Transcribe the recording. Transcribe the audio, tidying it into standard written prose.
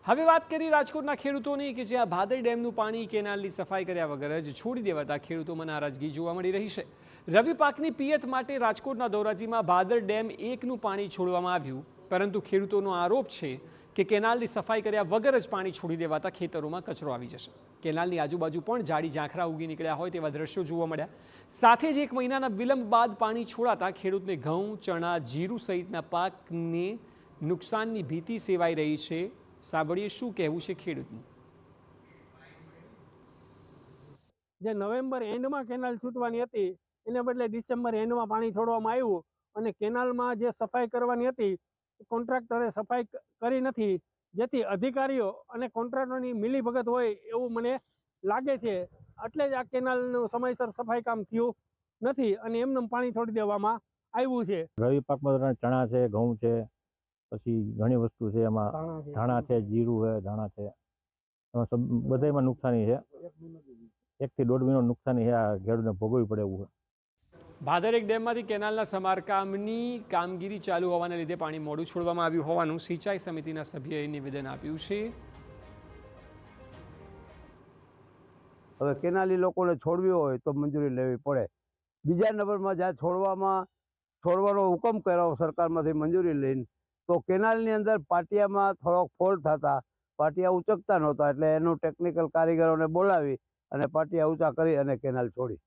હવે વાત કરી રાજકોટના ખેડૂતોની કે જ્યાં ભાદર ડેમનું પાણી કેનાલની સફાઈ કર્યા વગર જ છોડી દેવાતા ખેડૂતોમાં નારાજગી જોવા મળી રહી છે। રવિ પાકની પિયત માટે રાજકોટના ધોરાજીમાં ભાદર ડેમ 1નું પાણી છોડવામાં આવ્યું, પરંતુ ખેડૂતોનો આરોપ છે કે કેનાલની સફાઈ કર્યા વગર જ પાણી છોડી દેવાતા ખેતરોમાં કચરો આવી જશે। કેનાલની આજુબાજુ પણ જાડી ઝાંખરા ઉગી નીકળ્યા હોય તેવા દ્રશ્યો જોવા મળ્યા। સાથે જ 1 મહિનાના વિલંબ બાદ પાણી છોડાતા ખેડૂતને ઘઉં, ચણા, જીરું સહિતના પાકને નુકસાનની ભીતિ સેવાઈ રહી છે। સાંભળીએ શું કહેવું છે ખેડૂતનું। જે નવેમ્બર એન્ડમાં કેનાલ છૂટવાની હતી એને બદલે ડિસેમ્બર એન્ડમાં પાણી છોડવામાં આવ્યું અને કેનાલમાં જે સફાઈ કરવાની હતી કોન્ટ્રાક્ટરે સફાઈ કરી નથી, જેથી અધિકારીઓ અને કોન્ટ્રાક્ટરની મિલીભગત હોય એવું મને લાગે છે। એટલે જ આ કેનાલનું સમયસર સફાઈ કામ થયું નથી અને એમને પાણી છોડી દેવામાં આવ્યું છે। રવિ પાકમાં ચણા છે, ઘઉં છે, પછી ઘણી વસ્તુ છે, એમાં ધાણા છે, જીરું છે, ધાણા છે, એમાં બધામાં નુકસાની છે। 1 થી 1.5 મહિનો નુકસાની છે, આ ખેડૂતને ભોગવવી પડે એવું છે। ભાદર ડેમમાંથી કેનાલના સમારકામની કામગીરી ચાલુ હોવાને લીધે પાણી મોડું છોડવામાં આવ્યું હોવાનું સિંચાઈ સમિતિના સભ્યએ નિવેદન આપ્યું છે। હવે કેનાલી લોકોને છોડવી હોય તો મંજૂરી લેવી પડે। બીજા નંબરમાં જ્યાં છોડવાનો હુકમ કર્યો સરકારમાંથી મંજૂરી લઈને, તો કેનાલની અંદર પાટિયામાં થોડોક ફોલ્ટ થતા પાટિયા ઉચકતા નહોતા, એટલે એનું ટેકનિકલ કારીગરોને બોલાવી અને પાટિયા ઊંચા કરી અને કેનાલ છોડી।